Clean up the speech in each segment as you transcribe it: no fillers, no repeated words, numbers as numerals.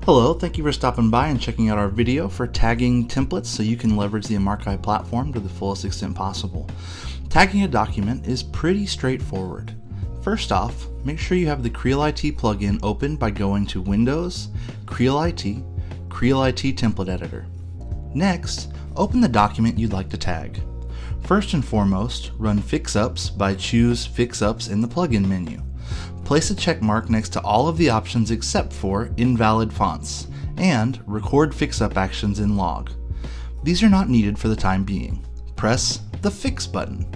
Hello, thank you for stopping by and checking out our video for tagging templates so you can leverage the amarki platform to the fullest extent possible. Tagging a document is pretty straightforward. First off, make sure you have the Creel IT plugin open by going to Windows, Creel IT Template Editor. Next, open the document you'd like to tag. First and foremost, run Fixups by Choose Fixups in the plugin menu. Place a check mark next to all of the options except for Invalid Fonts, and Record Fixup Actions in Log. These are not needed for the time being. Press the Fix button.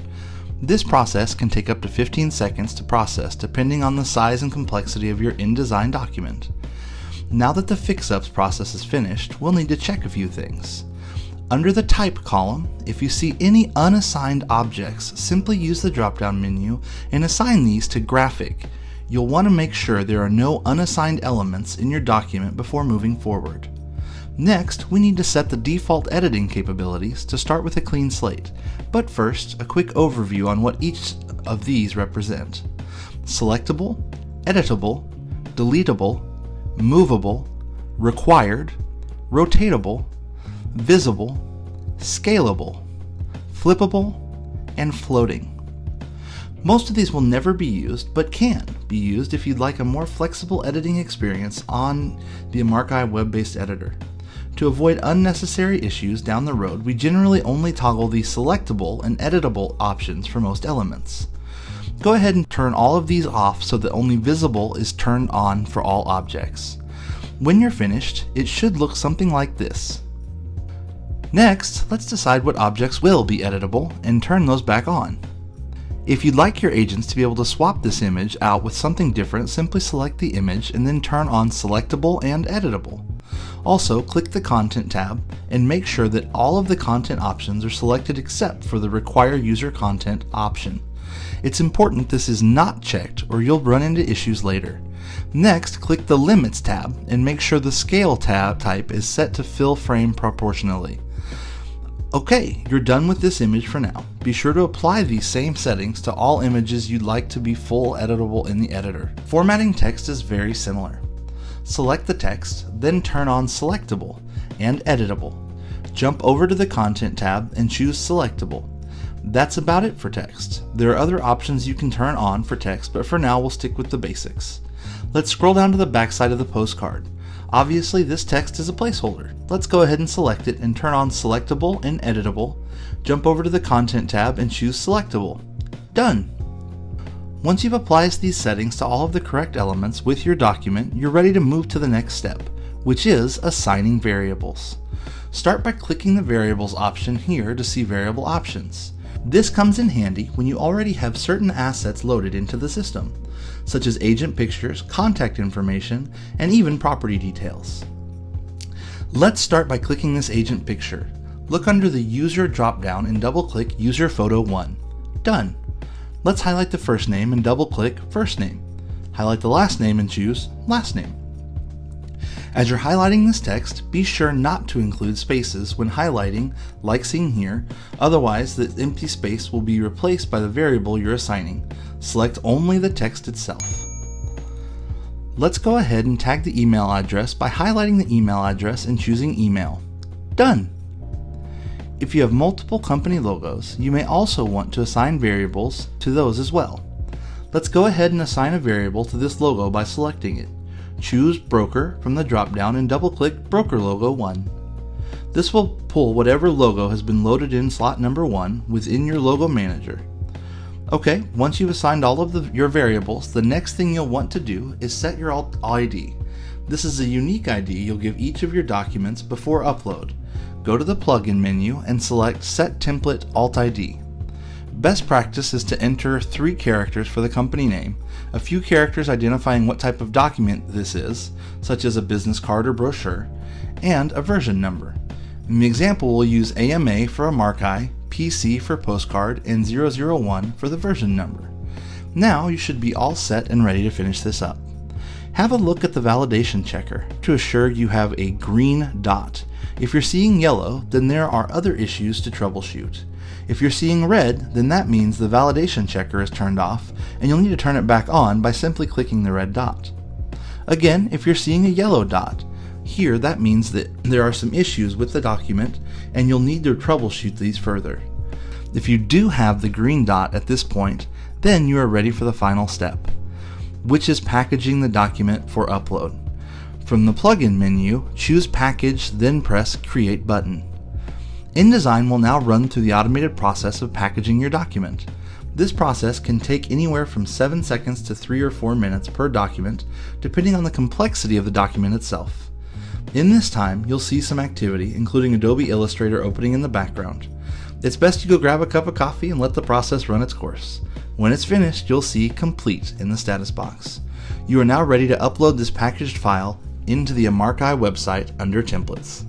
This process can take up to 15 seconds to process depending on the size and complexity of your InDesign document. Now that the Fixups process is finished, we'll need to check a few things. Under the Type column, if you see any unassigned objects, simply use the drop-down menu and assign these to Graphic. You'll want to make sure there are no unassigned elements in your document before moving forward. Next, we need to set the default editing capabilities to start with a clean slate. But first, a quick overview on what each of these represent. Selectable, editable, deletable, movable, required, rotatable, visible, scalable, flippable, and floating. Most of these will never be used, but can be used if you'd like a more flexible editing experience on the amarki web-based editor. To avoid unnecessary issues down the road, we generally only toggle the selectable and editable options for most elements. Go ahead and turn all of these off so that only visible is turned on for all objects. When you're finished, it should look something like this. Next, let's decide what objects will be editable and turn those back on. If you'd like your agents to be able to swap this image out with something different, simply select the image and then turn on Selectable and Editable. Also, click the Content tab and make sure that all of the content options are selected except for the Require User Content option. It's important this is not checked or you'll run into issues later. Next, click the Limits tab and make sure the Scale tab type is set to fill frame proportionally. Okay, you're done with this image for now. Be sure to apply these same settings to all images you'd like to be full editable in the editor. Formatting text is very similar. Select the text, then turn on Selectable and Editable. Jump over to the Content tab and choose Selectable. That's about it for text. There are other options you can turn on for text, but for now we'll stick with the basics. Let's scroll down to the back side of the postcard. Obviously, this text is a placeholder. Let's go ahead and select it and turn on Selectable and Editable. Jump over to the Content tab and choose Selectable. Done! Once you've applied these settings to all of the correct elements with your document, you're ready to move to the next step, which is assigning variables. Start by clicking the Variables option here to see variable options. This comes in handy when you already have certain assets loaded into the system, such as agent pictures, contact information, and even property details. Let's start by clicking this agent picture. Look under the User drop-down and double-click User Photo 1. Done. Let's highlight the first name and double-click First Name. Highlight the last name and choose Last Name. As you're highlighting this text, be sure not to include spaces when highlighting, like seen here, otherwise the empty space will be replaced by the variable you're assigning. Select only the text itself. Let's go ahead and tag the email address by highlighting the email address and choosing Email. Done! If you have multiple company logos, you may also want to assign variables to those as well. Let's go ahead and assign a variable to this logo by selecting it. Choose Broker from the drop-down and double-click Broker Logo 1. This will pull whatever logo has been loaded in slot number 1 within your logo manager. Okay, once you've assigned all of your variables, the next thing you'll want to do is set your alt ID. This is a unique ID you'll give each of your documents before upload. Go to the plugin menu and select Set Template Alt ID. Best practice is to enter 3 characters for the company name, a few characters identifying what type of document this is, such as a business card or brochure, and a version number. In the example, we'll use AMA for amarki, PC for postcard, and 001 for the version number. Now you should be all set and ready to finish this up. Have a look at the validation checker to assure you have a green dot. If you're seeing yellow, then there are other issues to troubleshoot. If you're seeing red, then that means the validation checker is turned off, and you'll need to turn it back on by simply clicking the red dot. Again, if you're seeing a yellow dot, Here, that means that there are some issues with the document and you'll need to troubleshoot these further. If you do have the green dot at this point, then you are ready for the final step, which is packaging the document for upload. From the plugin menu, choose Package, then press Create button. InDesign will now run through the automated process of packaging your document. This process can take anywhere from 7 seconds to 3 or 4 minutes per document, depending on the complexity of the document itself. In this time, you'll see some activity, including Adobe Illustrator opening in the background. It's best you go grab a cup of coffee and let the process run its course. When it's finished, you'll see Complete in the status box. You are now ready to upload this packaged file into the amarki website under Templates.